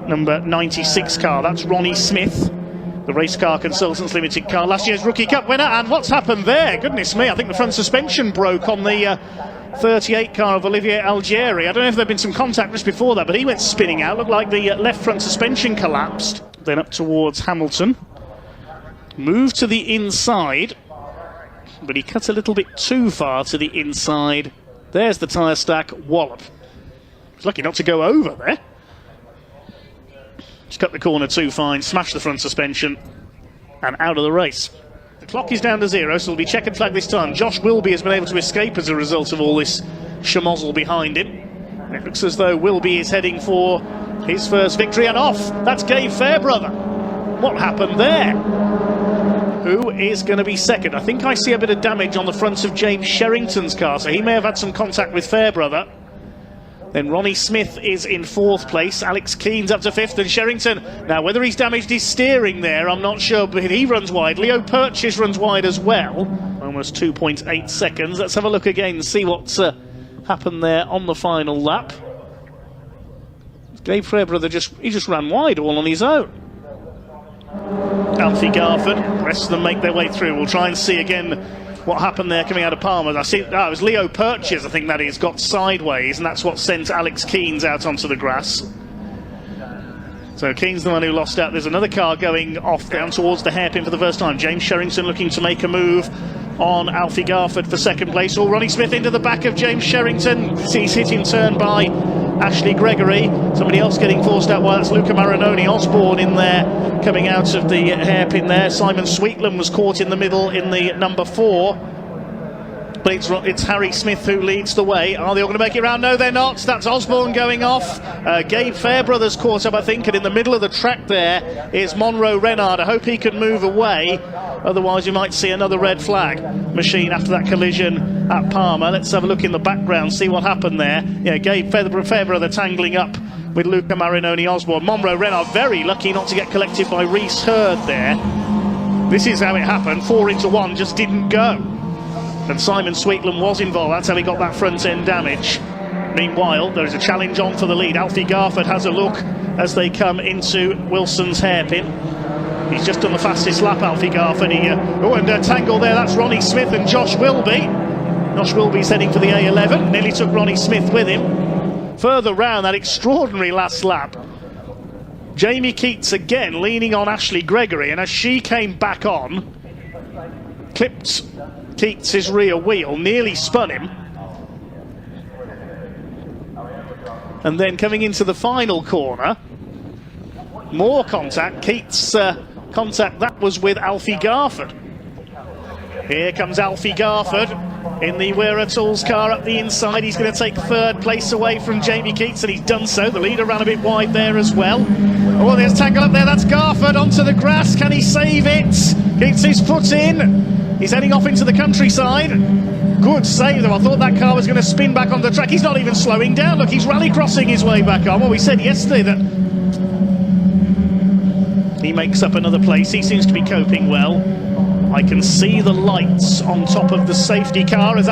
Number 96 car, that's Ronnie Smith, the Race Car Consultants Limited car, last year's Rookie Cup winner. And what's happened there? Goodness me, I think the front suspension broke on the 38 car of Olivier Algieri. I don't know if there had been some contact just before that, but he went spinning out. Looked like the left front suspension collapsed. Then up towards Hamilton. Moved to the inside, but he cut a little bit too far to the inside. There's the tyre stack, wallop. He's lucky not to go over there. Just cut the corner too fine, smashed the front suspension, and out of the race. The clock is down to 0, so it'll be checkered flag this time. Josh Wilby has been able to escape as a result of all this schmozzle behind him. And it looks as though Wilby is heading for his first victory, and off. That's Gabe Fairbrother. What happened there? Who is going to be second? I think I see a bit of damage on the front of James Sherrington's car, so he may have had some contact with Fairbrother. Then Ronnie Smith is in 4th place. Alex Keen's up to 5th, and Sherrington. Now, whether he's damaged his steering there, I'm not sure, but he runs wide. Leo Purchase runs wide as well. Almost 2.8 seconds. Let's have a look again and see what's happened there on the final lap. Gabe Fairbrother just ran wide all on his own. Alfie Garford, the rest of them make their way through. We'll try and see again what happened there coming out of Palmer. I see it was Leo Purchase, I think that is, got sideways, and that's what sent Alex Keen's out onto the grass. So Keen's the one who lost out. There's another car going off down towards the hairpin for the first time. James Sherrington looking to make a move on Alfie Garford for 2nd place. Or Ronnie Smith into the back of James Sherrington. He's hit in turn by Ashley Gregory. Somebody else getting forced out. Well, that's Luca Marinoni. Osborne in there, coming out of the hairpin there. Simon Sweetland was caught in the middle in the number 4. But it's Harry Smith who leads the way. Are they all going to make it round? No, they're not. That's Osborne going off. Gabe Fairbrother's caught up, I think, and in the middle of the track there is Monroe Renard. I hope he can move away. Otherwise, you might see another red flag machine after that collision at Palmer. Let's have a look in the background, see what happened there. Yeah, Gabe Fairbrother tangling up with Luca Marinoni Osborne. Monroe Renard very lucky not to get collected by Reese Hurd there. This is how it happened. 4 into 1 just didn't go. And Simon Sweetland was involved. That's how he got that front end damage. Meanwhile, there is a challenge on for the lead. Alfie Garford has a look as they come into Wilson's hairpin. He's just done the fastest lap, Alfie Garford. And tangle there, that's Ronnie Smith and Josh Wilby. Josh Wilby's heading for the A11. Nearly took Ronnie Smith with him. Further round, that extraordinary last lap. Jamie Keats again leaning on Ashley Gregory, and as she came back on, clipped Keats' rear wheel, nearly spun him. And then coming into the final corner, more contact. Keats' contact, that was with Alfie Garford. Here comes Alfie Garford in the Wera Tools car up the inside. He's going to take 3rd place away from Jamie Keats, and he's done so. The leader ran a bit wide there as well. Oh, there's tangle up there. That's Garford onto the grass. Can he save it? Keats his foot in. He's heading off into the countryside. Good save, though. I thought that car was going to spin back on the track. He's not even slowing down. Look, he's rally crossing his way back on. Well, we said yesterday that he makes up another place. He seems to be coping well. I can see the lights on top of the safety car as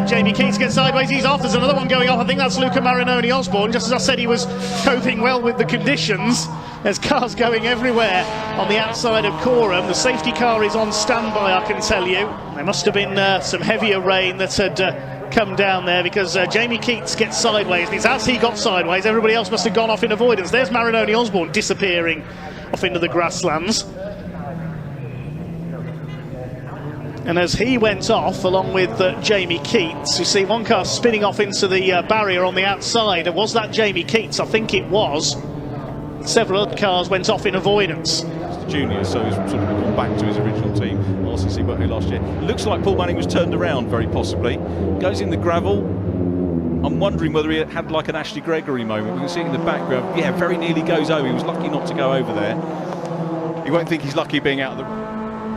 Jamie Keats gets sideways. He's off. There's another one going off. I think that's Luca Marinoni Osborne. Just as I said, he was coping well with the conditions. There's cars going everywhere on the outside of Coram. The safety car is on standby, I can tell you. There must have been some heavier rain that had come down there, because Jamie Keats gets sideways, and it's as he got sideways, everybody else must have gone off in avoidance. There's Marinoni Osborne disappearing off into the grasslands. And as he went off, along with Jamie Keats, you see one car spinning off into the barrier on the outside. And was that Jamie Keats? I think it was. Several other cars went off in avoidance. Junior, so he's sort of gone back to his original team, RCC Berkeley last year. Looks like Paul Manning was turned around, very possibly. Goes in the gravel. I'm wondering whether he had like an Ashley Gregory moment. We can see it in the background. Yeah, very nearly goes over. He was lucky not to go over there. You won't think he's lucky being out of the...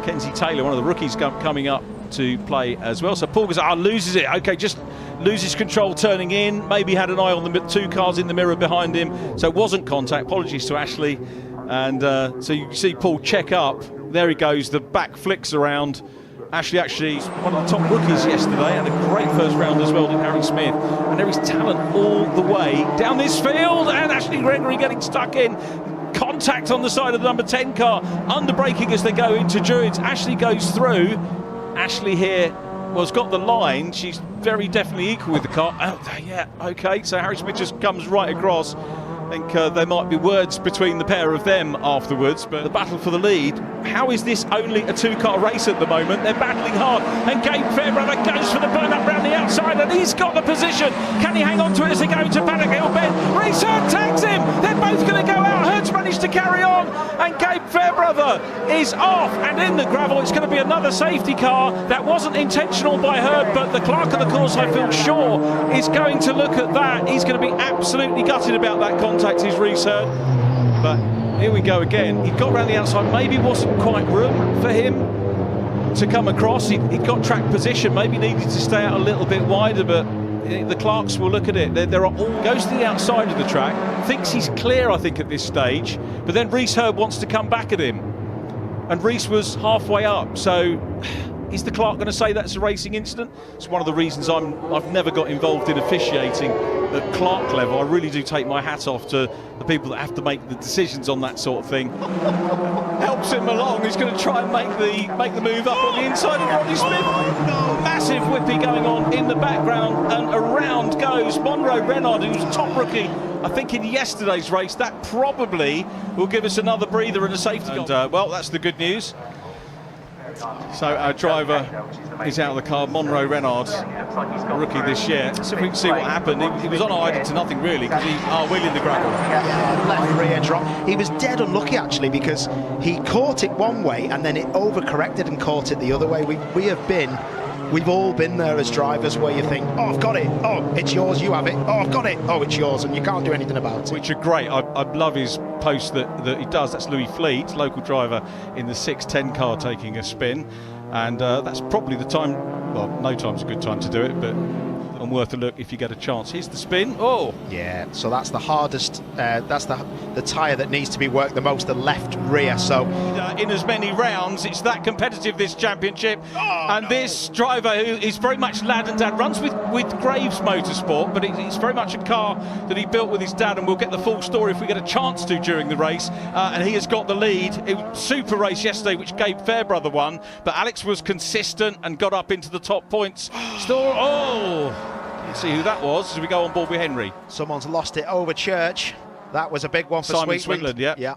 Kenzie Taylor, one of the rookies, coming up to play as well. So Paul Gazar loses it. Okay, just loses control turning in. Maybe had an eye on the 2 cars in the mirror behind him. So it wasn't contact. Apologies to Ashley. And so you see Paul check up. There he goes. The back flicks around. Ashley actually one of the top rookies yesterday, had a great first round as well, did Harry Smith. And there is talent all the way down this field, and Ashley Gregory getting stuck in. Contact on the side of the number 10 car, under braking as they go into Druids. Ashley goes through. Ashley here has got the line. She's very definitely equal with the car. Oh, yeah, okay. So Harry Smith just comes right across. I think there might be words between the pair of them afterwards, but the battle for the lead. How is this only a two-car race at the moment? They're battling hard, and Gabe Fairbrother goes for the burn-up round the outside, and he's got the position. Can he hang on to it as they go into Paddock Hill Bend? Reese Hurd tags him. They're both going to go out. Hurd's managed to carry on, and Gabe Fairbrother is off, and in the gravel it's going to be another safety car. That wasn't intentional by Hurd, but the clerk of the course, I feel sure, is going to look at that. He's going to be absolutely gutted about that contact, is Reese Hurd. But here we go again. He got around the outside, maybe wasn't quite room for him to come across. He got track position, maybe needed to stay out a little bit wider, but the clerks will look at it. There are all goes to the outside of the track, thinks he's clear, I think, at this stage, but then Reese Hurd wants to come back at him, and Reese was halfway up. So is the clerk going to say that's a racing incident? It's one of the reasons I've never got involved in officiating at clerk level. I really do take my hat off to the people that have to make the decisions on that sort of thing. Helps him along. He's going to try and make the move up on the inside of Rodney Smith. No, massive whippy going on in the background, and around goes Monroe Renard, who's top rookie, I think, in yesterday's race. That probably will give us another breather and a safety car. Well, that's the good news. So our driver is out of the car, Monroe Renard, a rookie this year. So if we can see what happened. He was on idle to nothing really, because he wheeling the gravel. Yeah, left rear drop. He was dead unlucky actually, because he caught it one way and then it overcorrected and caught it the other way. We've all been there as drivers, where you think, oh, I've got it, oh, it's yours, you have it, oh, I've got it, oh, it's yours, and you can't do anything about it. Which are great. I love his post that he does. That's Louis Fleet, local driver in the 610 car, taking a spin, and that's probably the time, well, no time's a good time to do it, but and worth a look if you get a chance. Here's the spin. Oh, yeah, so that's the hardest, that's the tyre that needs to be worked the most, the left rear. So in as many rounds, it's that competitive, this championship. And this driver, who is very much lad and dad, runs with Graves Motorsport, but it's very much a car that he built with his dad, and we'll get the full story if we get a chance to during the race. And he has got the lead. It was a super race yesterday, which Gabe Fairbrother won, but Alex was consistent and got up into the top points. Still, let's see who that was as we go on board with Henry. Someone's lost it over Church. That was a big one for Simon Sweetland. Swinland, Yeah.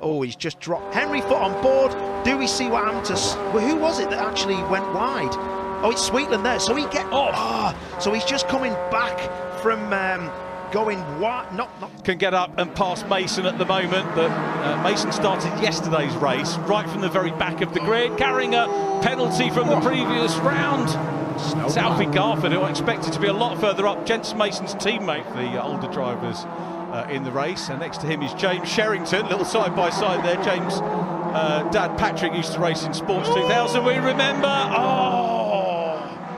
Oh, he's just dropped. Henry Foot on board. Do we see what happened to... Well, who was it that actually went wide? Oh, it's Sweetland there. So so he's just coming back from going wide. Not can get up and pass Mason at the moment, but Mason started yesterday's race right from the very back of the grid, carrying a penalty from the previous round. It's Alfie Garford, who I expected to be a lot further up. Jensen Mason's teammate, the older drivers in the race, and next to him is James Sherrington, little side by side there. James' dad Patrick used to race in Sports 2000, we remember.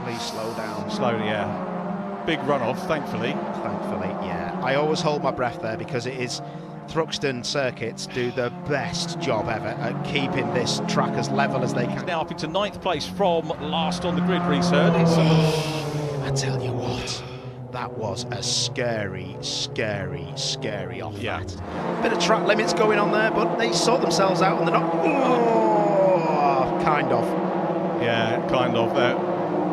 Please slow down. Slowly, yeah. Big runoff, thankfully. Thankfully, yeah. I always hold my breath there, because it is... Thruxton circuits do the best job ever at keeping this track as level as they can. He's now up into 9th place from last on the grid, Reese Hurd. I tell you what, that was a scary off that. Bit of track limits going on there, but they sort themselves out and they're not... kind of. Yeah, kind of. They're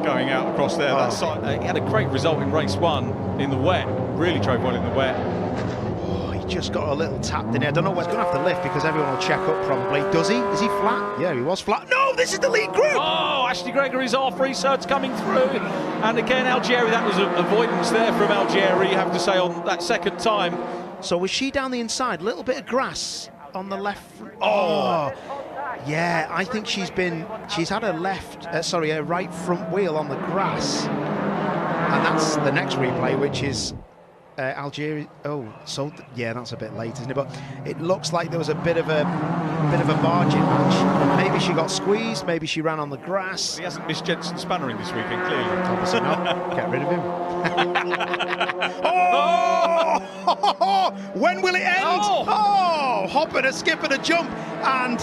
going out across there. That side. He had a great result in race 1 in the wet. Really drove well in the wet. Just got a little tapped in here. I don't know what's going to have to lift, because everyone will check up probably. Does he? Is he flat? Yeah, he was flat. No, this is the lead group. Oh, Ashley Gregory's off. Reese Hurd's coming through. And again, Algieri, that was an avoidance there from Algieri, you have to say, on that second time. So was she down the inside? A little bit of grass on the left. Oh, yeah, I think she's had her right front wheel on the grass. And that's the next replay, which is Algeria. Yeah, that's a bit late, isn't it? But it looks like there was a bit of a barging match. Maybe she got squeezed. Maybe she ran on the grass. He hasn't missed Jensen Spannering this weekend, clearly. Obviously not. Get rid of him. When will it end? Hop and a skip and a jump, and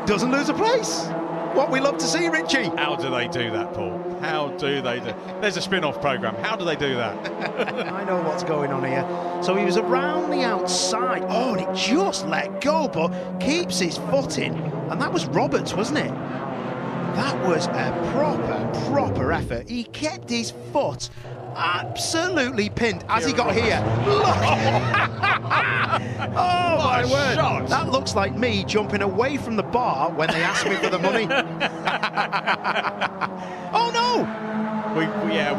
doesn't lose a place. what we love to see, Richie. How do they do that, Paul? How do they do? There's a spin-off programme. How do they do that? I know what's going on here. So he was around the outside. Oh, and he just let go, but keeps his foot in. And that was Roberts, wasn't it? That was a proper effort. He kept his foot absolutely pinned as he got here. Look! Oh my word! Shot. That looks like me jumping away from the bar when they asked me for the money. Oh no!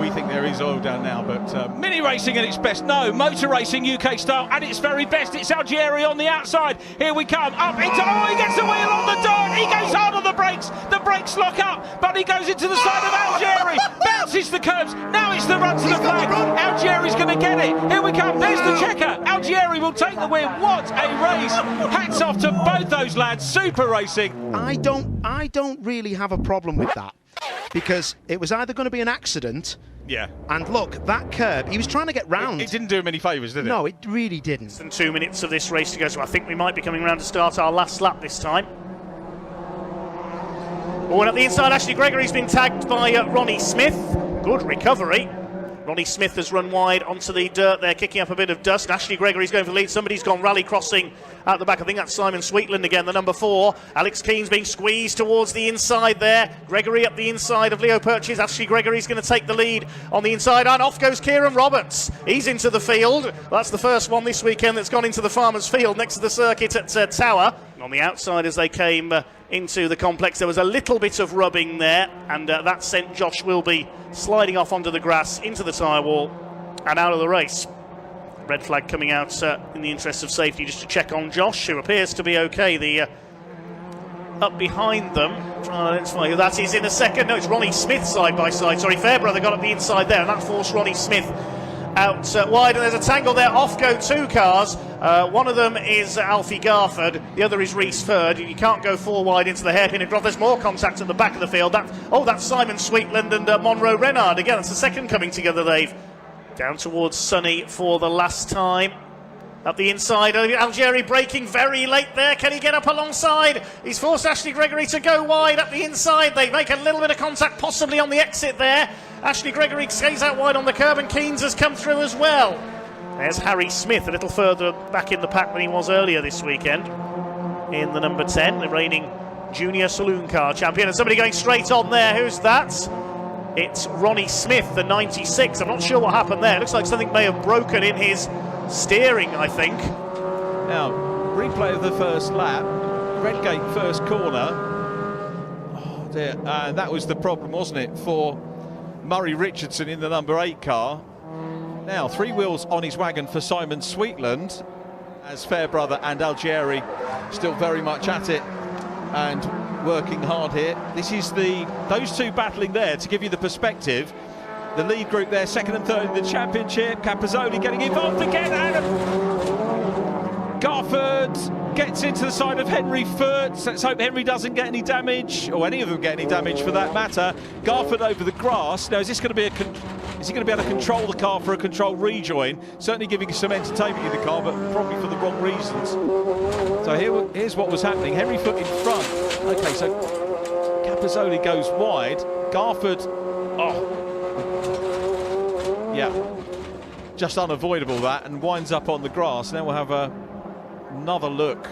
We think there is oil down now, but mini racing at its best. No, motor racing UK style at its very best. It's Algieri on the outside. Here we come up into. Oh, he gets the wheel on the dot. He goes hard on the brakes. The brakes lock up, but he goes into the side of Algieri. Bounces the curbs. Now it's the run to the flag. Algieri's going to get it. Here we come. There's the checker. Algieri will take the win. What a race! Hats off to both those lads. Super racing. I don't really have a problem with that, because it was either going to be an accident. Yeah. And look, that curb, he was trying to get round. It didn't do him any favours, did it? No, it really didn't. And 2 minutes of this race to go, so I think we might be coming around to start our last lap this time. Oh, and at the inside, Ashley Gregory's been tagged by Ronnie Smith. Good recovery. Ronnie Smith has run wide onto the dirt there, kicking up a bit of dust. Ashley Gregory's going for the lead. Somebody's gone rally crossing at the back. I think that's Simon Sweetland again, the number 4. Alex Keane's being squeezed towards the inside there. Gregory up the inside of Leo Purchase. Ashley Gregory's going to take the lead on the inside, and off goes Kieran Roberts. He's into the field. That's the first one this weekend that's gone into the Farmers Field next to the circuit at Tower. On the outside as they came into the complex, there was a little bit of rubbing there, and that sent Josh Wilby sliding off onto the grass, into the tyre wall, and out of the race. Red flag coming out in the interest of safety, just to check on Josh, who appears to be okay. The up behind them, trying to identify who that is in a second. No, it's Ronnie Smith side by side. Sorry, Fairbrother got up the inside there, and that forced Ronnie Smith out wide, and there's a tangle there. Off go 2 cars. One of them is Alfie Garford, the other is Reese Ferd. You can't go 4 wide into the hairpin and drop. There's more contact at the back of the field. That's Simon Sweetland and Monroe Renard. Again, that's the second coming together, Dave. Down towards Sunny for the last time. Up the inside, Algieri braking very late there. Can he get up alongside? He's forced Ashley Gregory to go wide up the inside. They make a little bit of contact, possibly on the exit there. Ashley Gregory stays out wide on the curb, and Keynes has come through as well. There's Harry Smith, a little further back in the pack than he was earlier this weekend, in the number 10, the reigning junior saloon car champion. And somebody going straight on there. Who's that? It's Ronnie Smith, the 96. I'm not sure what happened there. It looks like something may have broken in his steering, I think. Now, replay of the first lap. Redgate first corner. Oh dear, that was the problem, wasn't it, for Murray Richardson in the number 8 car. Now, 3 wheels on his wagon for Simon Sweetland, as Fairbrother and Algieri still very much at it and working hard here. This is those two battling there to give you the perspective. The lead group there, 2nd and 3rd in the championship. Capozzoli getting involved again, and Garford gets into the side of Henry Furt. Let's hope Henry doesn't get any damage, or any of them get any damage for that matter. Garford over the grass. Now, is he going to be able to control the car for a controlled rejoin? Certainly giving some entertainment in the car, but probably for the wrong reasons. So here's what was happening. Henry Furt in front. Okay, so Capozzoli goes wide. Garford, yeah, just unavoidable that, and winds up on the grass. Now we'll have another look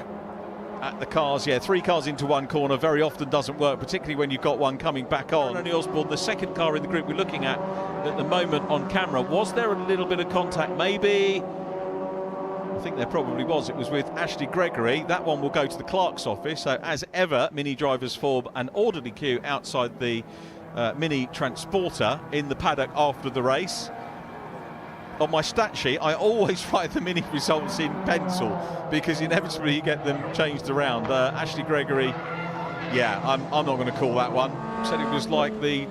at the cars. Yeah, 3 cars into one corner very often doesn't work, particularly when you've got one coming back on. Ronnie Osborne, the 2nd car in the group we're looking at the moment on camera. Was there a little bit of contact? Maybe. I think there probably was. It was with Ashley Gregory. That one will go to the clerk's office. So as ever, Mini drivers form an orderly queue outside the Mini Transporter in the paddock after the race. On my stat sheet, I always write the Mini results in pencil because inevitably you get them changed around. Ashley Gregory, yeah, I'm not going to call that one. Said it was like the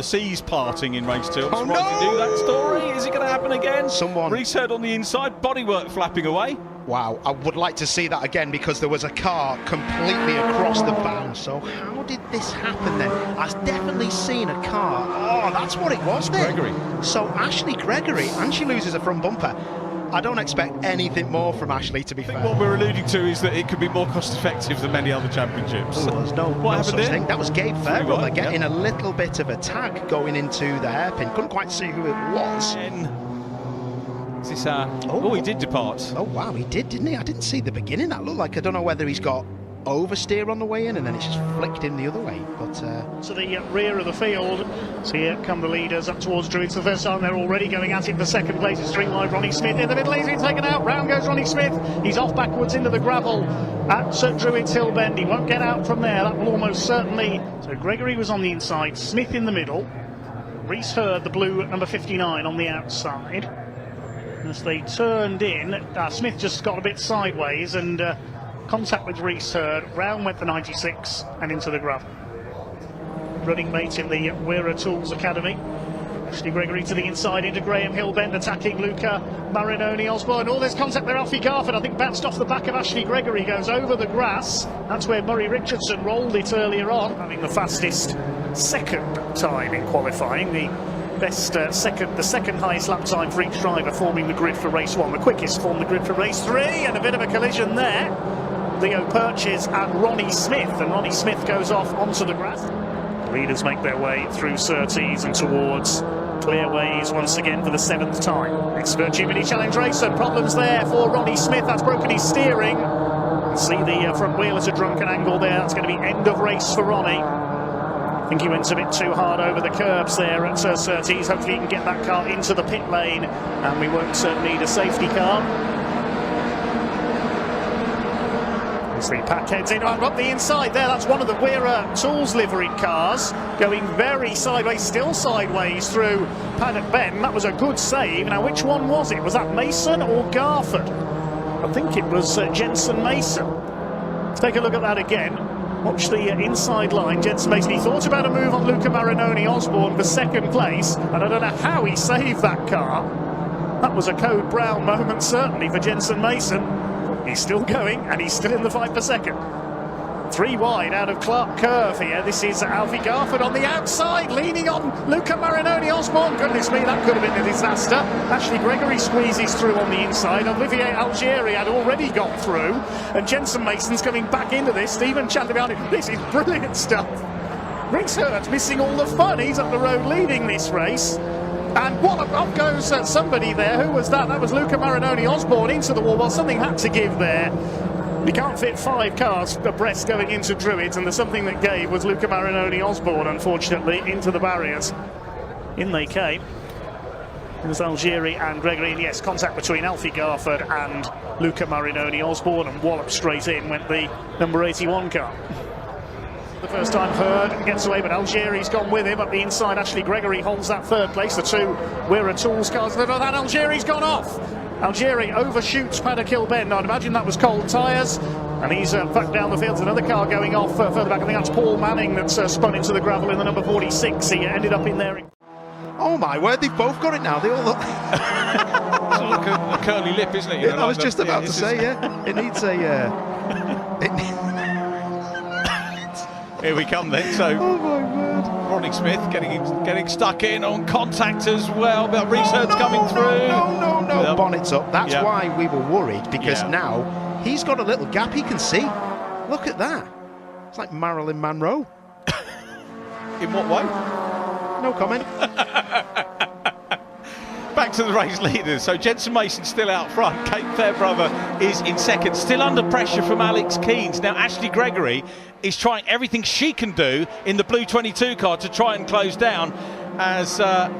seas parting in race 2. I'm surprised you knew that story. Is it going to happen again? Someone Reese Hurd on the inside, bodywork flapping away. Wow, I would like to see that again, because there was a car completely across the bound. So how did this happen then? I've definitely seen a car. Oh, that's what it was then. Gregory. So Ashley Gregory, and she loses a front bumper. I don't expect anything more from Ashley, to be fair. What we're alluding to is that it could be more cost effective than many other championships. Oh, there's no happened such there? thing. That was Gabe Fairbrother Right, getting yeah. a little bit of a tag going into the hairpin. Couldn't quite see who it was. Is this oh, he did depart. Oh wow, he did, didn't he? I didn't see the beginning. That looked like, I don't know whether he's got oversteer on the way in and then it's just flicked in the other way. But to the rear of the field. So here come the leaders up towards Druids. The first time they're already going at it for second place. It's string wide. Ronnie Smith in the middle. He's been taken out. Round goes Ronnie Smith. He's off backwards into the gravel at Druids Hill Bend. He won't get out from there. That will almost certainly. So Gregory was on the inside. Smith in the middle. Reese Hurd, the blue number 59, on the outside. As they turned in, Smith just got a bit sideways and contact with Reese Hurd. Round went the 96 and into the gravel. Running mate in the Wera Tools Academy. Ashley Gregory to the inside into Graham Hillbend, attacking Luca Marinoni Osborne. All this contact there, Alfie Garford, I think bounced off the back of Ashley Gregory, goes over the grass. That's where Murray Richardson rolled it earlier on, having the fastest second time in qualifying. The best the second highest lap time for each driver forming the grid for race 1. The quickest formed the grid for race 3, and a bit of a collision there. Leo Purchase and Ronnie Smith, and Ronnie Smith goes off onto the grass. The leaders make their way through Surtees and towards Clearways once again for the 7th time. It's Vertu Mini Challenge race, and problems there for Ronnie Smith. That's broken his steering. See the front wheel at a drunken angle there. That's going to be end of race for Ronnie. I think he went a bit too hard over the curbs there at Surtees. Hopefully he can get that car into the pit lane and we won't need a safety car. As the pack heads in, up the inside there, that's one of the Wera Tools liveried cars going very sideways, still sideways through Paddock Bend. That was a good save. Now which one was it? Was that Mason or Garford? I think it was Jensen Mason. Let's take a look at that again. Watch the inside line. Jensen Mason, he thought about a move on Luca Marinoni Osborne for second place, and I don't know how he saved that car. That was a Code Brown moment, certainly, for Jensen Mason. He's still going, and he's still in the fight for second. 3 wide out of Clark Curve here. This is Alfie Garford on the outside, leaning on Luca Marinoni Osborne. Goodness me, that could have been a disaster. Ashley Gregory squeezes through on the inside. Olivier Algieri had already got through, and Jensen Mason's coming back into this. Stephen Chandler behind him. This is brilliant stuff. Reese Hurd missing all the fun. He's up the road leading this race. And what up goes somebody there. Who was that? That was Luca Marinoni Osborne into the wall. Well, something had to give there. You can't fit 5 cars abreast going into Druids, and the something that gave was Luca Marinoni Osborne, unfortunately, into the barriers. In they came. It was Algieri and Gregory, and yes, contact between Alfie Garford and Luca Marinoni Osborne, and wallop straight in went the number 81 car. The first time Hurd gets away, but Algieri's gone with him up the inside. Ashley Gregory holds that 3rd place. The 2 Wera Tools cars. That Algieri's gone off. Algieri overshoots Paddock Hill Bend. I'd imagine that was cold tyres, and he's back down the field. There's another car going off further back. I think that's Paul Manning that's spun into the gravel in the number 46. He ended up in there. oh my word, they've both got it now. They all look. It's like a curly lip, isn't it? You know, I was just about to say, yeah. It needs a. Here we come then. So Oh my word. Ronnie Smith getting stuck in on contact as well, but Reese Hurd's coming through. No, Yep. bonnets up. That's Yep. why we were worried, because Yeah. now he's got a little gap he can see. Look at that. It's like Marilyn Monroe. In what way? No comment. Back to the race leaders. So Jensen Mason still out front. Kate Fairbrother is in second, still under pressure from Alex Keens. Now Ashley Gregory is trying everything she can do in the blue 22 car to try and close down as our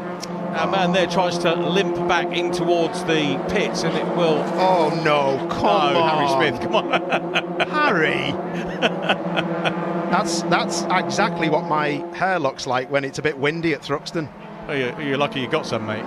man there tries to limp back in towards the pits, and it will. Oh no, come on. Harry Smith, come on. Harry. That's exactly what my hair looks like when it's a bit windy at Thruxton. Oh, you're lucky you got some, mate.